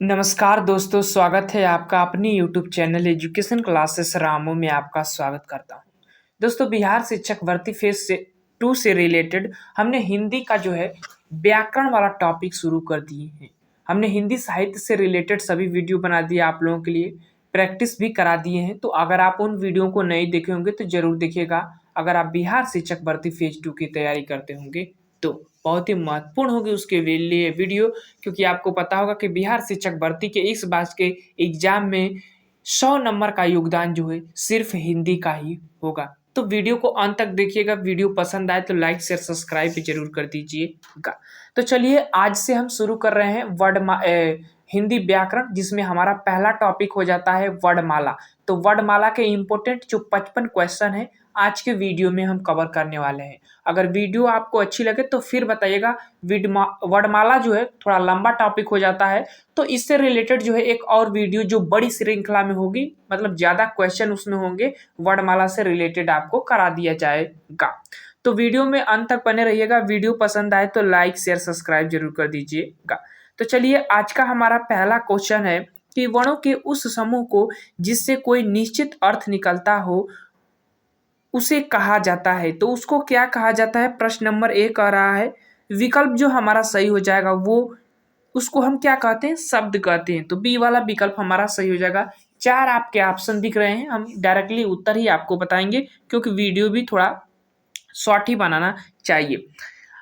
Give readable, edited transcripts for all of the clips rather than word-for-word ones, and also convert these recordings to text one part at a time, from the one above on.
नमस्कार दोस्तों, स्वागत है आपका अपनी YouTube channel education classes Ramu में आपका स्वागत करता हूं। दोस्तों, बिहार शिक्षक भर्ती फेज से 2 से रिलेटेड हमने हिंदी का जो है व्याकरण वाला टॉपिक शुरू कर दिए हैं। हमने हिंदी साहित्य से रिलेटेड सभी वीडियो बना दिए आप लोगों के लिए, प्रैक्टिस भी करा दिए हैं। तो अगर आप उन वीडियो को नहीं देखे होंगे तो जरूर देखिएगा। अगर आप बिहार शिक्षक भर्ती फेज 2 की तैयारी करते होंगे तो बहुत ही महत्वपूर्ण होगी उसके लिए वीडियो, क्योंकि आपको पता होगा कि बिहार शिक्षक भर्ती के इस बार के एग्जाम में 100 नंबर का योगदान जो है सिर्फ हिंदी का ही होगा। तो वीडियो को अंत तक देखिएगा। वीडियो पसंद आए तो लाइक शेयर सब्सक्राइब भी जरूर कर दीजिएगा। तो चलिए आज से हम शुरू कर रहे हैं हिंदी व्याकरण, जिसमें हमारा पहला टॉपिक हो जाता है वर्णमाला। तो वर्णमाला के इंपॉर्टेंट जो 55 क्वेश्चन है आज के वीडियो में हम कवर करने वाले हैं। अगर वीडियो आपको अच्छी लगे तो फिर बताइएगा। वर्णमाला जो है थोड़ा लंबा टॉपिक हो जाता है, तो इससे रिलेटेड जो है एक और वीडियो जो बड़ी श्रृंखला में होगी, मतलब ज्यादा क्वेश्चन उसमें होंगे, वर्णमाला से रिलेटेड आपको करा दिया जाएगा। तो वीडियो में अंत तक बने रहिएगा। वीडियो पसंद आए तो लाइक शेयर सब्सक्राइब जरूर कर दीजिएगा। तो चलिए आज का हमारा पहला क्वेश्चन है कि वर्णों के उस समूह को जिससे कोई निश्चित अर्थ निकलता हो उसे कहा जाता है। तो उसको क्या कहा जाता है? प्रश्न नंबर 1 आ रहा है। विकल्प जो हमारा सही हो जाएगा वो उसको हम क्या कहते हैं? शब्द कहते हैं। तो बी वाला विकल्प हमारा सही हो जाएगा। 4 आपके ऑप्शन दिख रहे हैं, हम डायरेक्टली उत्तर ही आपको बताएंगे क्योंकि वीडियो भी थोड़ा शॉर्ट ही बनाना चाहिए।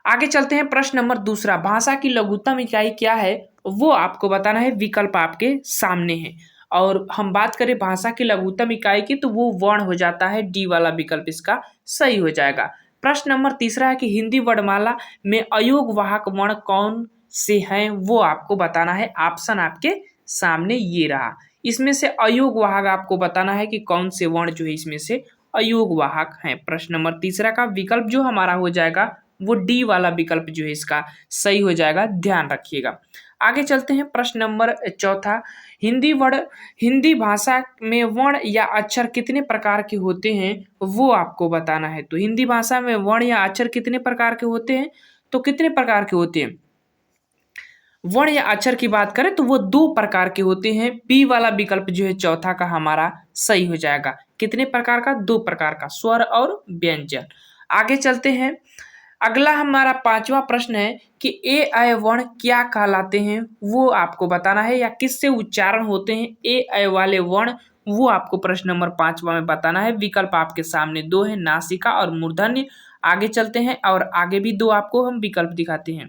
आगे चलते हैं। प्रश्न नंबर 2, भाषा की लघुत्तम इकाई क्या है वो आपको बताना है। विकल्प आपके सामने है। और हम बात करें भाषा की लघुत्तम इकाई की तो वो वर्ण हो जाता है। डी वाला विकल्प इसका सही हो जाएगा। प्रश्न नंबर 3 है कि हिंदी वर्णमाला में अयोग वाहक वर्ण कौन से हैं वो आपको बताना है। ऑप्शन आपके सामने ये रहा। इसमें से अयोग वाहक आपको बताना है कि कौन से वर्ण जो है इसमें से अयोग वाहक हैं। प्रश्न नंबर 3 का विकल्प जो हमारा हो जाएगा वो डी वाला विकल्प जो है इसका सही हो जाएगा, ध्यान रखिएगा। आगे चलते हैं। प्रश्न नंबर 4, हिंदी भाषा में वर्ण या अक्षर कितने प्रकार के होते हैं वो आपको बताना है। तो हिंदी भाषा में वर्ण या अक्षर कितने प्रकार के होते हैं? तो कितने प्रकार के होते हैं? वर्ण या अक्षर की बात करें तो वो 2 प्रकार के होते हैं। बी वाला विकल्प जो है चौथा का हमारा सही हो जाएगा। कितने प्रकार का? 2 प्रकार का, स्वर और व्यंजन। आगे चलते हैं। अगला हमारा 5वां प्रश्न है कि ए ऐ वर्ण क्या कहलाते हैं वो आपको बताना है, या किससे उच्चारण होते हैं ए ऐ वाले वर्ण वो आपको प्रश्न नंबर 5वां में बताना है। विकल्प आपके सामने 2 है, नासिका और मूर्धन्य। आगे चलते हैं और आगे भी 2 आपको हम विकल्प दिखाते हैं।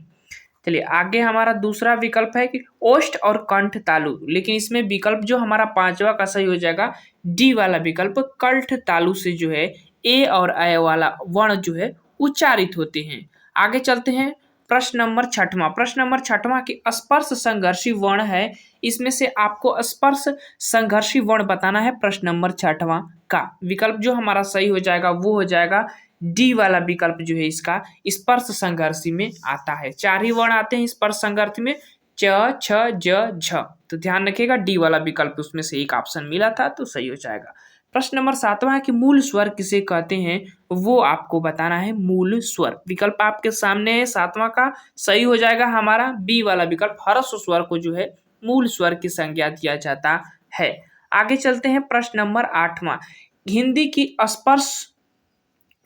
चलिए आगे हमारा दूसरा विकल्प है कि ओष्ठ और कंठ तालु, लेकिन इसमें विकल्प जो हमारा 5वां का सही हो जाएगा डी वाला विकल्प। कंठ तालु से जो है ए और ऐ वाला वर्ण जो है उच्चारित होते हैं। आगे चलते हैं। प्रश्न नंबर 6 की स्पर्श संघर्षी वर्ण है। इसमें से आपको स्पर्श संघर्षी वर्ण बताना है। प्रश्न नंबर 6 का विकल्प जो हमारा सही हो जाएगा वो हो जाएगा डी वाला विकल्प जो है इसका स्पर्श संघर्षी में आता है। 4 ही वर्ण आते हैं स्पर्श संघर्षी में, च छ ज झ। तो ध्यान रखिएगा डी वाला विकल्प उसमें से एक ऑप्शन मिला था तो सही हो जाएगा। प्रश्न नंबर 7 है कि मूल स्वर किसे कहते हैं वो आपको बताना है। मूल स्वर विकल्प आपके सामने है। 7वां का सही हो जाएगा हमारा बी वाला विकल्प। ह्रस्व स्वर को जो है मूल स्वर की संज्ञा दिया जाता है। आगे चलते हैं। प्रश्न नंबर 8, हिंदी की स्पर्श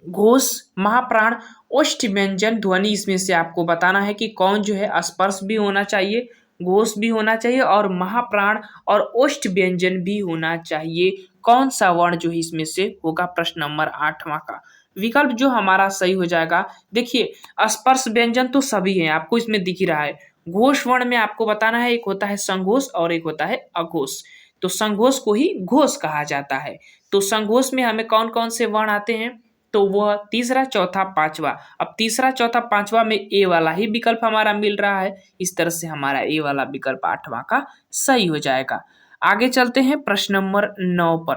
घोष महाप्राण ओष्ठ व्यंजन ध्वनि, इसमें से आपको बताना है कि कौन जो है स्पर्श भी होना चाहिए, घोष भी होना चाहिए और महाप्राण और ओष्ठ व्यंजन भी होना चाहिए। कौन सा वर्ण जो है इसमें से होगा? प्रश्न नंबर 8वां का विकल्प जो हमारा सही हो जाएगा। देखिए स्पर्श व्यंजन तो सभी हैं, आपको इसमें दिख ही रहा है। घोष वर्ण में आपको बताना है एक होता है संघोष और एक होता है अघोष। तो संघोष को ही घोष कहा जाता है। तो संघोष में हमें कौन कौन से वर्ण आते हैं? तो वह 3, 4, 5वां। अब 3, 4, 5वां में ए वाला ही विकल्प हमारा मिल रहा है। इस तरह से हमारा ए वाला विकल्प 8वां का सही हो जाएगा। आगे चलते हैं प्रश्न नंबर 9 पर।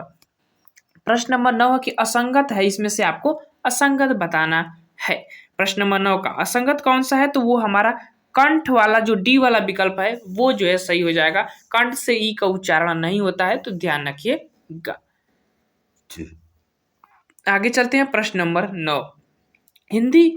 प्रश्न नंबर 9 की असंगत है, इसमें से आपको असंगत बताना है। प्रश्न नंबर 9 का असंगत कौन सा है? तो वो हमारा कंठ वाला जो डी वाला विकल्प है वो जो है सही हो जाएगा। कंठ से ई का उच्चारण नहीं होता है तो ध्यान रखिएगा। आगे चलते हैं। प्रश्न नंबर 9, हिंदी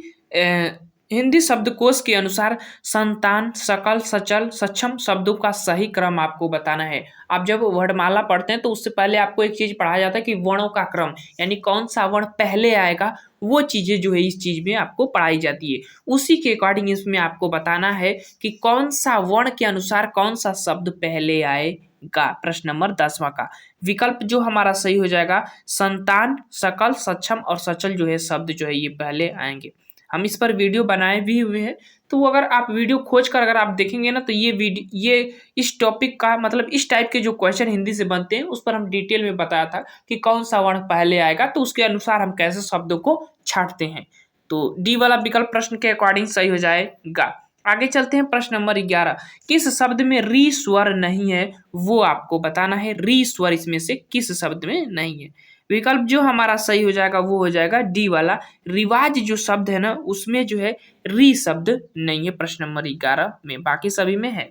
हिंदी शब्दकोश के अनुसार संतान, सकल, सचल, सक्षम शब्दों का सही क्रम आपको बताना है। आप जब वर्णमाला पढ़ते हैं तो उससे पहले आपको एक चीज पढ़ाया जाता है कि वर्णों का क्रम, यानी कौन सा वर्ण पहले आएगा, वो चीजें जो है इस चीज में आपको पढ़ाई जाती है। उसी के अकॉर्डिंग इसमें आपको बताना है कि कौन सा वर्ण के अनुसार कौन सा शब्द पहले आएगा। प्रश्न नंबर 10वां का विकल्प जो हमारा सही हो जाएगा, संतान, सकल, सक्षम और सचल जो है शब्द जो है ये पहले आएंगे। हम इस पर वीडियो बनाए भी हुए हैं, तो अगर आप वीडियो खोज कर अगर आप देखेंगे ना तो ये इस टॉपिक का मतलब इस टाइप के जो क्वेश्चन हिंदी से बनते हैं उस पर हम डिटेल में बताया था कि कौन सा वर्ण पहले आएगा, तो उसके अनुसार हम कैसे शब्दों को छांटते हैं। तो डी वाला विकल्प प्रश्न के अकॉर्डिंग सही हो जाएगा। आगे चलते हैं प्रश्न नंबर 11। किस शब्द में री स्वर नहीं है वो आपको बताना है। री स्वर इसमें से किस शब्द में नहीं है। विकल्प जो हमारा सही हो जाएगा वो हो जाएगा डी वाला, रिवाज जो शब्द है ना उसमें जो है री शब्द नहीं है प्रश्न नंबर 11 में, बाकी सभी में है।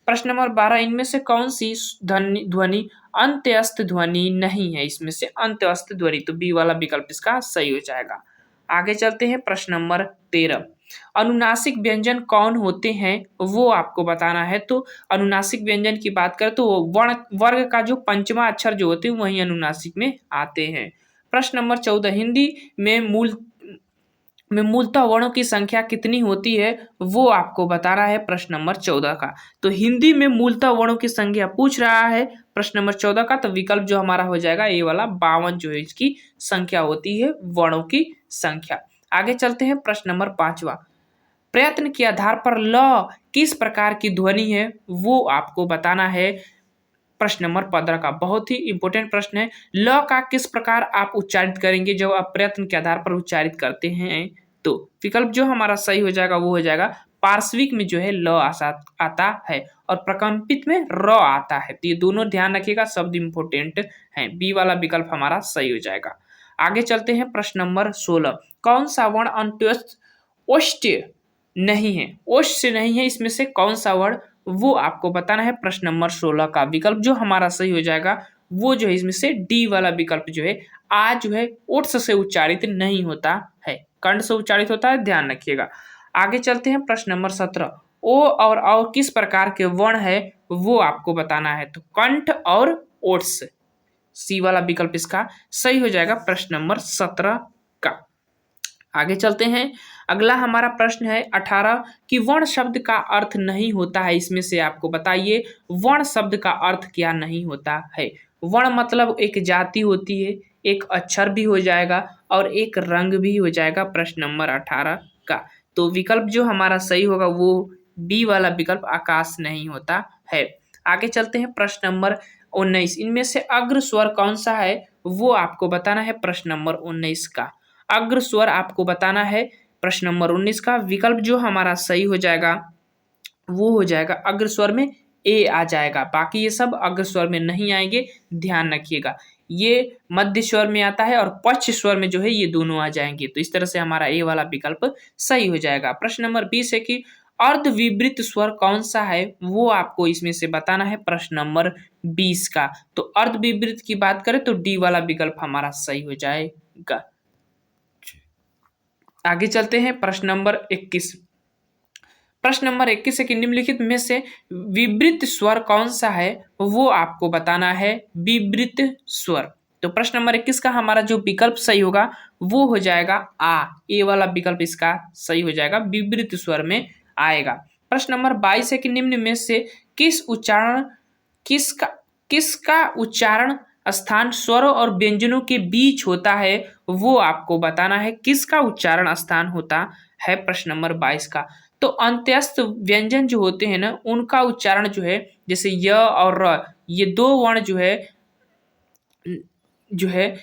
प्रश्न नंबर 12, इनमें से कौन सी ध्वनि अंत्यस्थ ध्वनि नहीं है। इसमें से अंत्यस्थ ध्वनि, तो बी वाला विकल्प इसका सही हो जाएगा। आगे चलते हैं प्रश्न नंबर 13। अनुनासिक व्यंजन कौन होते हैं वो आपको बताना है। तो अनुनासिक व्यंजन की बात करें तो वर्ण वर्ग का जो पंचमा अक्षर जो होते हैं वही अनुनासिक में आते हैं। प्रश्न नंबर 14, हिंदी में मूलतः वर्णों की संख्या कितनी होती है वो आपको बताना है प्रश्न नंबर 14 का। तो हिंदी में मूलतः वर्णों की संख्या पूछ रहा है प्रश्न नंबर 14 का, तो विकल्प जो हमारा हो जाएगा ये वाला 52 जो है इसकी संख्या होती है वर्णों की संख्या। आगे चलते हैं प्रश्न नंबर 5वां। प्रयत्न के आधार पर ल किस प्रकार की ध्वनि है वो आपको बताना है। प्रश्न नंबर 15 का बहुत ही इंपॉर्टेंट प्रश्न है। ल का किस प्रकार आप उच्चारित करेंगे जब आप प्रयत्न के आधार पर उच्चारित करते हैं। तो विकल्प जो हमारा सही हो जाएगा वो हो जाएगा पार्श्विक में जो है ल आता है और प्रकंपित में र आता है। तो ये दोनों ध्यान रखिएगा, शब्द इंपॉर्टेंट है। बी वाला विकल्प हमारा सही हो जाएगा। आगे चलते हैं प्रश्न नंबर 16। कौन सा वर्ण अंत्यस्थ ओष्ठ्य नहीं है। ओष्ठ से नहीं है, इसमें से कौन सा वर्ण वो आपको बताना है। प्रश्न नंबर 16 का विकल्प जो हमारा सही हो जाएगा वो जो है इसमें से डी वाला विकल्प जो है आ जो है ओठ से उच्चारित नहीं होता है, कंठ से उच्चारित होता है, ध्यान रखिएगा। आगे चलते हैं प्रश्न नंबर 17। ओ और औ किस प्रकार के वर्ण है वो आपको बताना है। तो कंठ और ओठ से, सी वाला विकल्प इसका सही हो जाएगा प्रश्न नंबर 17 का। आगे चलते हैं। अगला हमारा प्रश्न है 18 कि वर्ण शब्द का अर्थ नहीं होता है। इसमें से आपको बताइए वर्ण शब्द का अर्थ क्या नहीं होता है। वर्ण मतलब एक जाति होती है, एक अक्षर भी हो जाएगा और एक रंग भी हो जाएगा प्रश्न नंबर 18 का। तो विकल्प जो हमारा सही होगा वो बी वाला विकल्प आकाश नहीं होता है। आगे चलते हैं प्रश्न नंबर 19। इनमें से अग्र स्वर कौन सा है वो आपको बताना है प्रश्न नंबर 19 का। अग्र स्वर आपको बताना है प्रश्न नंबर 19 का। विकल्प जो हमारा सही हो जाएगा वो हो जाएगा अग्र स्वर में ए आ जाएगा, बाकी ये सब अग्र स्वर में नहीं आएंगे, ध्यान रखिएगा। ये मध्य स्वर में आता है और पक्ष स्वर में जो है ये दोनों आ जाएंगे। तो इस तरह से हमारा ए वाला विकल्प सही हो जाएगा। प्रश्न नंबर 20 है कि अर्ध विवृत स्वर कौन सा है वो आपको इसमें से बताना है प्रश्न नंबर 20 का। तो अर्ध विवृत की बात करें तो डी वाला विकल्प हमारा सही हो जाएगा। आगे चलते हैं प्रश्न नंबर 21। प्रश्न नंबर 21 है कि निम्नलिखित में से विवृत स्वर कौन सा है वो आपको बताना है। विवृत स्वर, तो प्रश्न नंबर 21 का हमारा जो विकल्प सही होगा वो हो जाएगा आ, ए वाला विकल्प इसका सही हो जाएगा, विवृत स्वर में आएगा। प्रश्न नंबर 22 है कि निम्न में से किसका उच्चारण स्थान स्वरों और व्यंजनों के बीच होता है वो आपको बताना है। किसका उच्चारण स्थान होता है प्रश्न नंबर 22 का। तो अंत्यस्थ व्यंजन जो होते हैं ना उनका उच्चारण जो है जैसे य और र, ये दो वर्ण जो है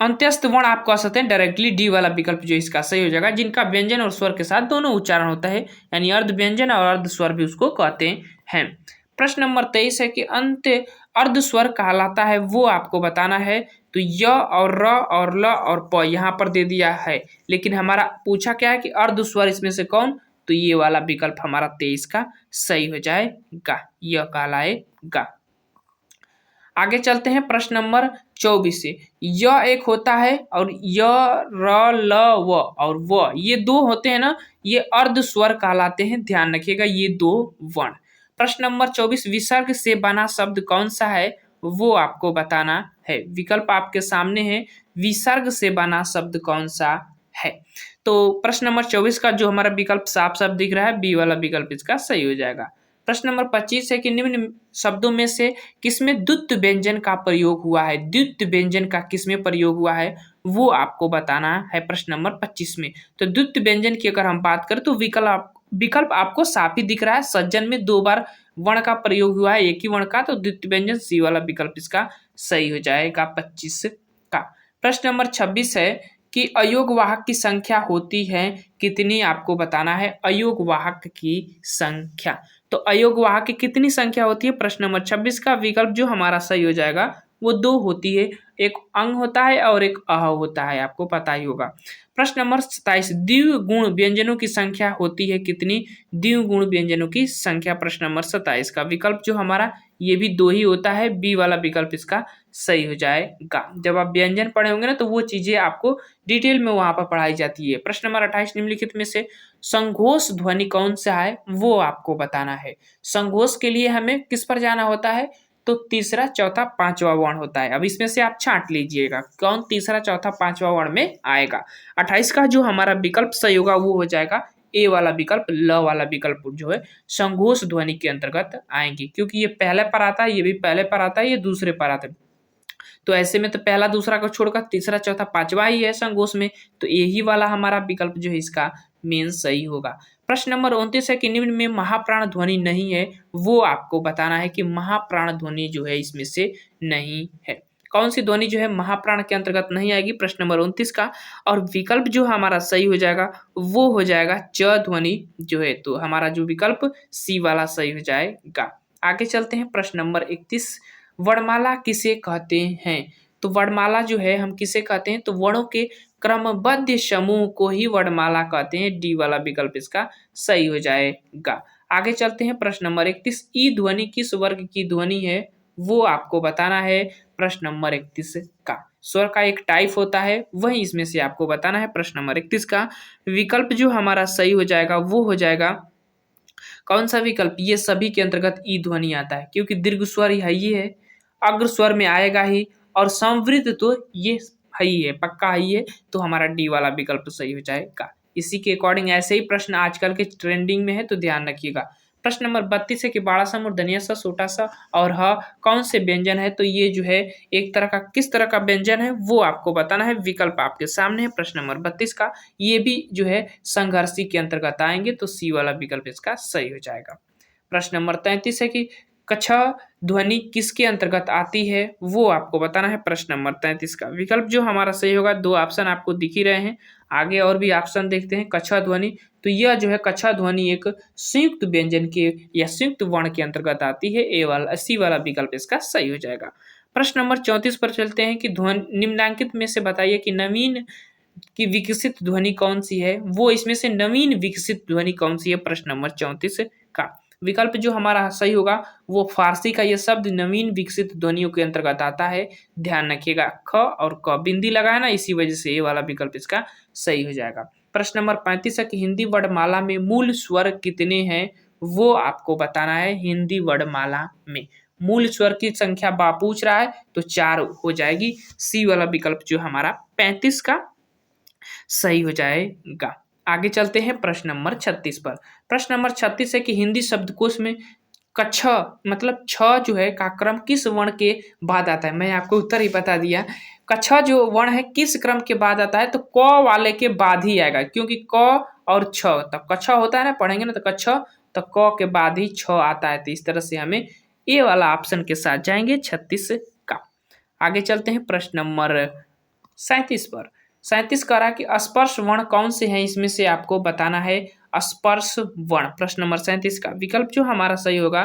अंत्यस्थ वर्ण आप कह सकते हैं डायरेक्टली डी वाला विकल्प जो इसका सही हो जाएगा, जिनका व्यंजन और स्वर के साथ दोनों उच्चारण होता है, यानी अर्ध व्यंजन और अर्ध स्वर भी उसको कहते हैं। प्रश्न नंबर 23 है कि अंत्य अर्ध स्वर कहलाता है वो आपको बताना है। तो य और र और ल और प यहाँ पर दे दिया है, लेकिन हमारा पूछा क्या है कि अर्ध स्वर इसमें से कौन, तो ये वाला विकल्प हमारा 23 का सही हो जाएगा, यह कहलाएगा। आगे चलते हैं प्रश्न नंबर 24 से। य एक होता है और य र ल व और व ये दो होते हैं ना, ये अर्ध स्वर कहलाते हैं, ध्यान रखिएगा ये दो वर्ण। प्रश्न नंबर 24, विसर्ग से बना शब्द कौन सा है वो आपको बताना है। विकल्प आपके सामने है, विसर्ग से बना शब्द कौन सा है। तो प्रश्न नंबर 24 का जो हमारा विकल्प साफ साफ दिख रहा है, बी वाला विकल्प इसका सही हो जाएगा। प्रश्न नंबर 25 है कि निम्न शब्दों में से किसमें द्वित्व व्यंजन का प्रयोग हुआ है। द्वित्व व्यंजन का किसमें प्रयोग हुआ है वो आपको बताना है प्रश्न नंबर 25 में। तो द्वित्व व्यंजन की अगर हम बात करें तो विकल्प आपको साफ ही दिख रहा है, सज्जन में 2 बार वर्ण का प्रयोग हुआ है, एक ही वर्ण का, तो द्वित्व व्यंजन सी वाला विकल्प इसका सही हो जाएगा 25 का। प्रश्न नंबर 26 है कि अयोग वाहक की संख्या होती है कितनी, आपको बताना है अयोग वाहक की संख्या। तो अयोग वाहक की कितनी संख्या होती है, प्रश्न नंबर 26 का विकल्प जो हमारा सही हो जाएगा वो 2 होती है, एक अंग होता है और एक अह होता है, आपको पता ही होगा। प्रश्न नंबर 27, द्विगुण व्यंजनों की संख्या होती है कितनी, द्विगुण व्यंजनों की संख्या प्रश्न नंबर 27 का विकल्प जो हमारा ये भी 2 ही होता है, बी वाला विकल्प इसका सही हो जाएगा। जब आप व्यंजन पढ़े होंगे ना तो वो चीजें आपको डिटेल में वहां पर पढ़ाई जाती है। प्रश्न नंबर 28, निम्नलिखित में से संघोष ध्वनि कौन सा है वो आपको बताना है। संघोष के लिए हमें किस पर जाना होता है, तो तीसरा चौथा पांचवा वर्ण होता है। अब इसमें से आप छांट लीजिएगा कौन तीसरा चौथा पांचवा वर्ण में आएगा। 28 का जो हमारा विकल्प सही होगा वो हो जाएगा ए वाला विकल्प, ल वाला विकल्प जो है संघोष ध्वनि के अंतर्गत आएंगे, क्योंकि ये पहले पर आता है, ये भी पहले पर आता है, ये दूसरे पर आता है। तो ऐसे में तो पहला दूसरा को छोड़कर तीसरा चौथा पांचवा ही है संघोष में, तो यही वाला हमारा विकल्प जो है इसका मेन सही होगा। प्रश्न नंबर 29 है कि निम्न में महाप्राण ध्वनि नहीं है, वो आपको बताना है कि महाप्राण ध्वनि जो है इसमें से नहीं है। कौन सी ध्वनि जो है महाप्राण के अंतर्गत नहीं आएगी, प्रश्न नंबर 29 का। और विकल्प जो हमारा सही हो जाएगा वो हो जाएगा च ध्वनि जो है, तो हमारा जो विकल्प सी वाला सही हो जाएगा। आगे चलते हैं प्रश्न नंबर 31, वर्णमाला किसे कहते हैं। तो वर्णमाला जो है हम किसे कहते हैं, तो वर्णों के क्रमबद्ध समूह को ही वर्णमाला कहते हैं, डी वाला विकल्प इसका सही हो जाएगा। आगे चलते हैं प्रश्न नंबर 31, ई ध्वनि किस वर्ग की ध्वनि है वो आपको बताना है प्रश्न नंबर 31 का। स्वर का एक टाइप होता है, वही इसमें से आपको बताना है प्रश्न नंबर 31 का। विकल्प जो हमारा सही हो जाएगा वो हो जाएगा कौन सा विकल्प, ये सभी के अंतर्गत ई ध्वनि आता है, क्योंकि दीर्घ स्वर ही है, अग्र स्वर में आएगा ही, और संवृत तो ये है ही है, पक्का ही है, तो हमारा डी वाला विकल्प सही हो जाएगा। इसी के अकॉर्डिंग ऐसे ही प्रश्न आजकल के ट्रेंडिंग में है, तो ध्यान रखिएगा। प्रश्न नंबर 32 है कि बाड़ा सा मूर्धन्य सा छोटा सा और ह कौन से व्यंजन है, तो ये जो है एक तरह का किस तरह का व्यंजन है वो आपको बताना है। विकल्प आपके सामने है प्रश्न नंबर 32 का, ये भी जो है संघर्षी के अंतर्गत आएंगे, तो सी वाला विकल्प इसका सही हो जाएगा। प्रश्न नंबर 33 है कि कछ ध्वनि किसके अंतर्गत आती है वो आपको बताना है प्रश्न नंबर 33 का। विकल्प जो हमारा सही होगा, 2 ऑप्शन आपको दिख ही रहे हैं, आगे और भी ऑप्शन देखते हैं। कछा ध्वनि, तो यह जो है कछा ध्वनि एक संयुक्त व्यंजन के या संयुक्त वर्ण के अंतर्गत आती है, ए वाला सी वाला विकल्प इसका सही हो जाएगा। प्रश्न नंबर 34 पर चलते हैं कि ध्वनि निम्नलिखित में से बताइए कि नवीन की विकसित ध्वनि कौन सी है, वो इसमें से नवीन विकसित ध्वनि कौन सी है, प्रश्न नंबर 34 का। विकल्प जो हमारा सही होगा वो फारसी का यह शब्द नवीन विकसित ध्वनियों के अंतर्गत आता है, ध्यान रखिएगा। ख और क बिंदी लगा है ना, इसी वजह से ये वाला विकल्प इसका सही हो जाएगा। प्रश्न नंबर 35 है कि हिंदी वर्णमाला में मूल स्वर कितने हैं वो आपको बताना है। हिंदी वर्णमाला में मूल स्वर की संख्या पूछ रहा है, तो 4 हो जाएगी, सी वाला विकल्प जो हमारा 35 का सही हो जाएगा। आगे चलते हैं प्रश्न नंबर 36 पर। प्रश्न नंबर 36 है कि हिंदी शब्दकोश में कच्छ मतलब छ जो है का क्रम किस वर्ण के बाद आता है। मैं आपको उत्तर ही बता दिया, कच्छ जो वर्ण है किस क्रम के बाद आता है, तो क वाले के बाद ही आएगा, क्योंकि क और छ तब कच्छ होता है ना, पढ़ेंगे ना तो कच्छ, तो क के बाद ही छ आता है, तो इस तरह से हमें ए वाला ऑप्शन के साथ जाएंगे 36 का। आगे चलते हैं प्रश्न नंबर 37 पर। 37 कह रहा कि स्पर्श वर्ण कौन से हैं, इसमें से आपको बताना है स्पर्श वर्ण। प्रश्न नंबर 37 का विकल्प जो हमारा सही होगा,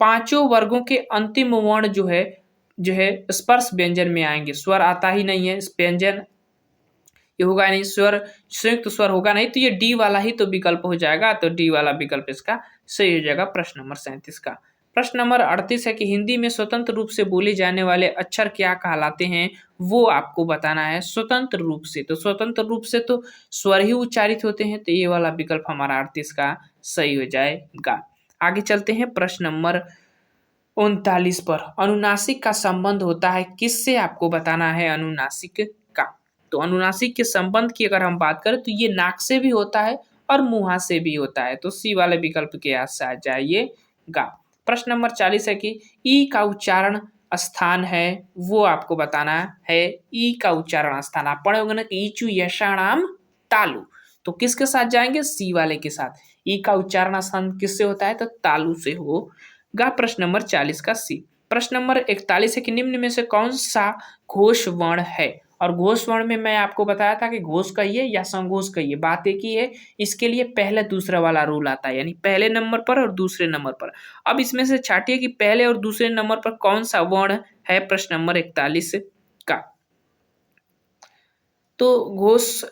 पांचों वर्गों के अंतिम वर्ण जो है स्पर्श व्यंजन में आएंगे। स्वर आता ही नहीं है, व्यंजन ये होगा नहीं, स्वर संयुक्त स्वर होगा नहीं, तो ये डी वाला ही तो विकल्प हो जाएगा, तो डी वाला विकल्प इसका सही हो जाएगा प्रश्न नंबर 37 का। प्रश्न नंबर 38 है कि हिंदी में स्वतंत्र रूप से बोले जाने वाले अक्षर क्या कहलाते हैं, वो आपको बताना है। स्वतंत्र रूप से, तो स्वतंत्र रूप से तो स्वर ही उच्चारित होते हैं, तो ये वाला विकल्प हमारा 38 का सही हो जाएगा। आगे चलते हैं प्रश्न नंबर 39 पर। अनुनासिक का संबंध होता है किससे, आपको बताना है अनुनासिक का। तो अनुनासिक के संबंध की अगर हम बात करें तो ये नाक से भी होता है और मुंह से भी होता है, तो सी वाले विकल्प के याद से आ जाइएगा। प्रश्न नंबर 40 है कि ई का उच्चारण स्थान है, वो आपको बताना है। ई का उच्चारण स्थान आप पढ़े होंगे ना कि ईचु यशाणाम तालु, तो किसके साथ जाएंगे, सी वाले के साथ। ई का उच्चारण स्थान किससे होता है, तो तालु से होगा। प्रश्न नंबर 40 का सी। प्रश्न नंबर 41 है कि निम्न में से कौन सा घोष वर्ण है, और घोष वर्ण में मैं आपको बताया था कि घोष कहिए या संघोष कहिए, बात एक ही है। इसके लिए पहले दूसरा वाला रूल आता है, यानी पहले नंबर पर और दूसरे नंबर पर। अब इसमें से छाटिए कि पहले और दूसरे नंबर पर कौन सा वर्ण है प्रश्न नंबर 41 का। तो घोष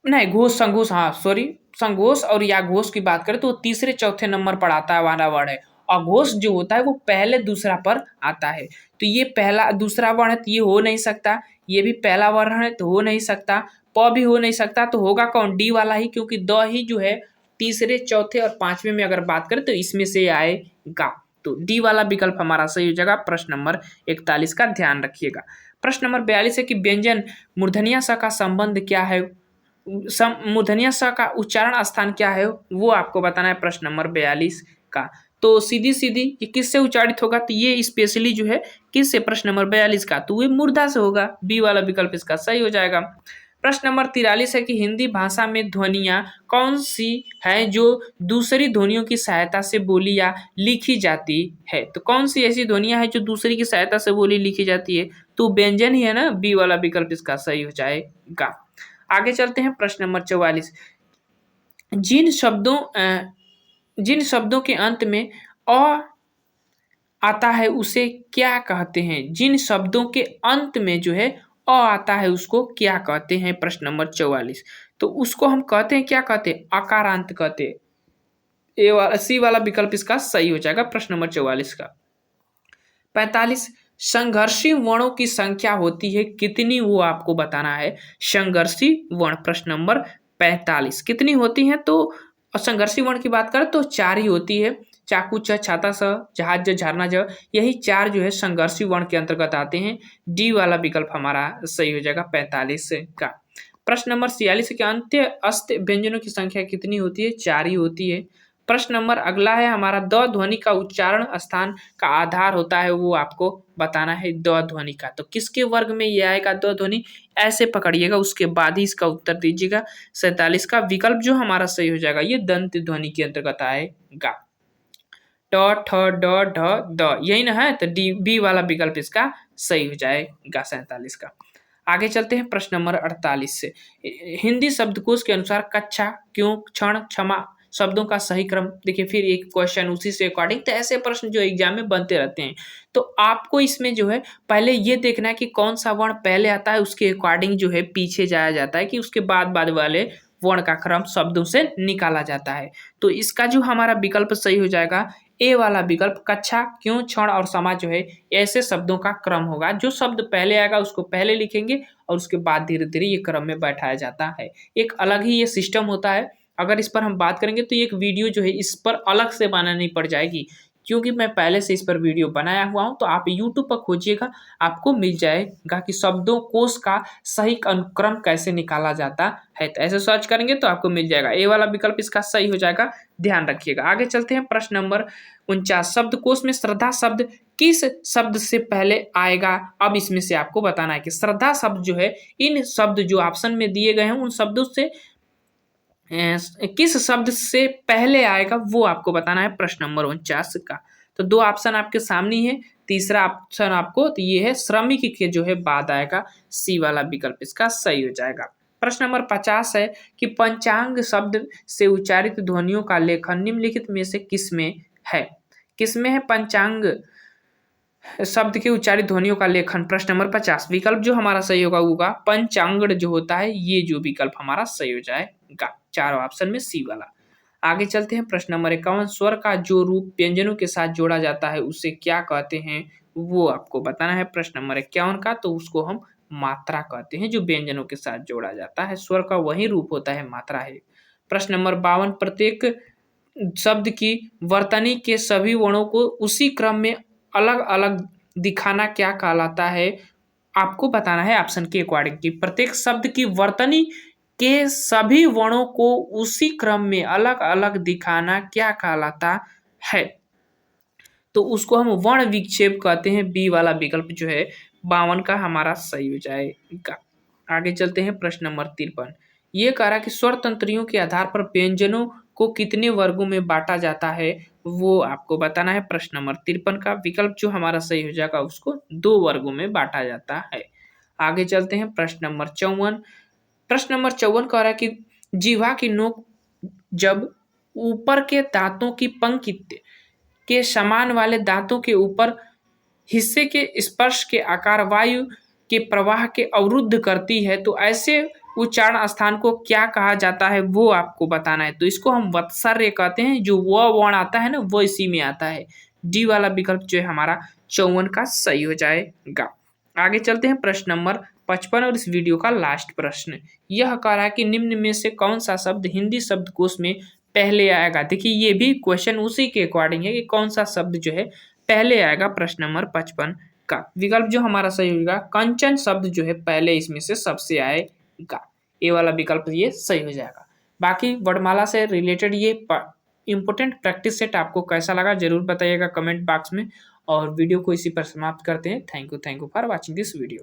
नहीं, घोष संघोष, हाँ सॉरी, संघोष और या घोष की बात करें तो तीसरे चौथे नंबर पर आता है वाला वर्ण है, और घोष जो होता है वो पहले दूसरा पर आता है। तो ये पहला दूसरा वर्ण है तो ये हो नहीं सकता, ये भी पहला वर्ण है तो हो नहीं सकता, प भी हो नहीं सकता, तो होगा कौन, डी वाला ही, क्योंकि द ही जो है तीसरे चौथे और पांचवें में अगर बात करें तो इसमें से आएगा। तो डी वाला विकल्प हमारा सही हो जाएगा। प्रश्न नंबर 41 का ध्यान रखिएगा। प्रश्न नंबर 42 है कि व्यंजन मूर्धन्य स का संबंध क्या है, मूर्धन्य स का उच्चारण स्थान क्या है, वो आपको बताना है प्रश्न नंबर 42 का। तो सीधी सीधी ये किससे उच्चारित होगा, तो ये स्पेशली जो है किससे, प्रश्न नंबर 42 का, तो ये मूर्धा से होगा। बी वाला विकल्प इसका सही हो जाएगा। प्रश्न नंबर 43 है कि हिंदी भाषा में ध्वनियां कौन सी हैं जो दूसरी ध्वनियों की सहायता से बोली या लिखी जाती है, तो कौन सी ऐसी ध्वनियां हैं जो दूसरी की सहायता से बोली लिखी जाती है, तो व्यंजन ही है ना, बी वाला विकल्प इसका सही हो जाएगा। आगे चलते हैं प्रश्न नंबर 44। जिन शब्दों के अंत में अ आता है उसे क्या कहते हैं, जिन शब्दों के अंत में जो है अ आता है उसको क्या कहते हैं, प्रश्न नंबर 44। तो उसको हम कहते हैं, क्या कहते हैं, अकारांत कहते हैं। ए वाला सी वाला विकल्प इसका सही हो जाएगा प्रश्न नंबर 44 का। 45 संघर्षी वर्णों की संख्या होती है कितनी, वो आपको बताना है। संघर्षी वर्ण प्रश्न नंबर 45 कितनी होती हैं, तो संघर्षी वर्ण की बात करें तो 4 ही होती है। चाकू च, छाता स, जहाज ज, झरना ज, यही 4 जो है संघर्षी वर्ण के अंतर्गत आते हैं। डी वाला विकल्प हमारा सही हो जाएगा 45 का। प्रश्न नंबर 46 के अंत्य अस्त व्यंजनों की संख्या कितनी होती है, 4 ही होती है। प्रश्न नंबर अगला है हमारा, द ध्वनि का उच्चारण स्थान का आधार होता है, वो आपको बताना है द ध्वनि का। तो किसके वर्ग में ये आएगा द ध्वनि, ऐसे पकड़िएगा, उसके बाद ही इसका उत्तर दीजिएगा। 47 का विकल्प जो हमारा सही हो जाएगा, ये दंत ध्वनि के अंतर्गत आएगा। ट, ठ, ड, ढ, द, यही ना है, तो डी बी वाला विकल्प इसका सही हो जाएगा 47 का। आगे चलते हैं प्रश्न नंबर 48 से। हिंदी शब्दकोश के अनुसार कक्षा, क्यों, क्षण, क्षमा शब्दों का सही क्रम। देखिए फिर एक क्वेश्चन उसी से अकॉर्डिंग, तो ऐसे प्रश्न जो एग्जाम में बनते रहते हैं, तो आपको इसमें जो है पहले ये देखना है कि कौन सा वर्ण पहले आता है, उसके अकॉर्डिंग जो है पीछे जाया जाता है कि उसके बाद बाद वाले वर्ण का क्रम शब्दों से निकाला जाता है। तो इसका जो हमारा विकल्प सही हो जाएगा ए वाला विकल्प, कक्षा, क्यों, क्षण और समा जो है ऐसे शब्दों का क्रम होगा। जो शब्द पहले आएगा उसको पहले लिखेंगे और उसके बाद धीरे धीरे ये क्रम में बैठाया जाता है। एक अलग ही ये सिस्टम होता है। अगर इस पर हम बात करेंगे तो एक वीडियो जो है इस पर अलग से बनानी पड़ जाएगी, क्योंकि मैं पहले से इस पर वीडियो बनाया हुआ हूं। तो आप यूट्यूब पर खोजिएगा, आपको मिल जाएगा कि शब्दों कोश का सही अनुक्रम कैसे निकाला जाता है। तो ऐसे सर्च करेंगे तो आपको मिल जाएगा। ए वाला विकल्प इसका सही हो जाएगा, ध्यान रखिएगा। आगे चलते हैं प्रश्न नंबर 49। शब्दकोश में श्रद्धा शब्द किस शब्द से पहले आएगा। अब इसमें से आपको बताना है कि श्रद्धा शब्द जो है, इन शब्द जो ऑप्शन में दिए गए हैं उन शब्दों से किस शब्द से पहले आएगा, वो आपको बताना है प्रश्न नंबर 49 का। तो दो ऑप्शन आपके सामने है, तीसरा ऑप्शन आपको तो ये है श्रमिक के जो है बाद आएगा, सी वाला विकल्प इसका सही हो जाएगा। प्रश्न नंबर 50 है कि पंचांग शब्द से उच्चारित ध्वनियों का लेखन निम्नलिखित में से किसमें है। किसमें है पंचांग शब्द के उच्चारित ध्वनियों का लेखन, प्रश्न नंबर 50। विकल्प जो हमारा सही होगा पंचांगड़ जो होता है, ये जो विकल्प हमारा सही हो जाएगा चारों ऑप्शन में सी वाला। आगे चलते हैं प्रश्न नंबर 51। स्वर का जो रूप व्यंजनों के साथ जोड़ा जाता है उसे क्या कहते हैं, वो आपको बताना है। प्रश्न नंबर 51 का, तो उसको हम मात्रा कहते हैं, जो व्यंजनों के साथ जोड़ा जाता है। स्वर का वही रूप होता है, मात्रा है। प्रश्न नंबर 52। प्रत्येक शब्द की वर्तनी के सभी वर्णों को उसी क्रम में अलग अलग दिखाना क्या कहलाता है, आपको बताना है ऑप्शन के अकॉर्डिंग कि प्रत्येक शब्द की वर्तनी के सभी वर्णों को उसी क्रम में अलग अलग दिखाना क्या कहलाता है, तो उसको हम वर्ण विक्षेप कहते हैं। बी वाला विकल्प जो है 52 का हमारा सही हो जाएगा। आगे चलते हैं प्रश्न नंबर 53। ये कह रहा है कि स्वर तंत्रियों के आधार पर व्यंजनों को कितने वर्गों में बांटा जाता है, वो आपको बताना है। प्रश्न नंबर 53 का विकल्प जो हमारा सही हो जाएगा, उसको 2 वर्गों में बांटा जाता है। आगे चलते हैं प्रश्न नंबर 54। प्रश्न नंबर 54 कह रहा है कि जीवा की नोक जब ऊपर के दांतों की पंक्ति के समान वाले दांतों के ऊपर हिस्से के स्पर्श के आकार वायु के प्रवाह के अवरुद्ध करती है, तो ऐसे उच्चारण स्थान को क्या कहा जाता है, वो आपको बताना है। तो इसको हम वत्सर्य कहते हैं, जो व वर्ण आता है ना, वो इसी में आता है। डी वाला विकल्प जो है हमारा 54 का सही हो जाएगा। आगे चलते हैं प्रश्न नंबर 55 और इस वीडियो का लास्ट प्रश्न। यह कह रहा है कि निम्न में से कौन सा शब्द हिंदी शब्दकोश में पहले आएगा। देखिए ये भी क्वेश्चन उसी के अकॉर्डिंग है कि कौन सा शब्द जो है पहले आएगा। प्रश्न नंबर 55 का विकल्प जो हमारा सही होगा, कंचन शब्द जो है पहले इसमें से सबसे आएगा। ए वाला विकल्प ये सही हो जाएगा। बाकी वर्णमाला से रिलेटेड ये इंपॉर्टेंट प्रैक्टिस सेट आपको कैसा लगा जरूर बताइएगा कमेंट बॉक्स में, और वीडियो को इसी पर समाप्त करते हैं। Thank you for watching this video.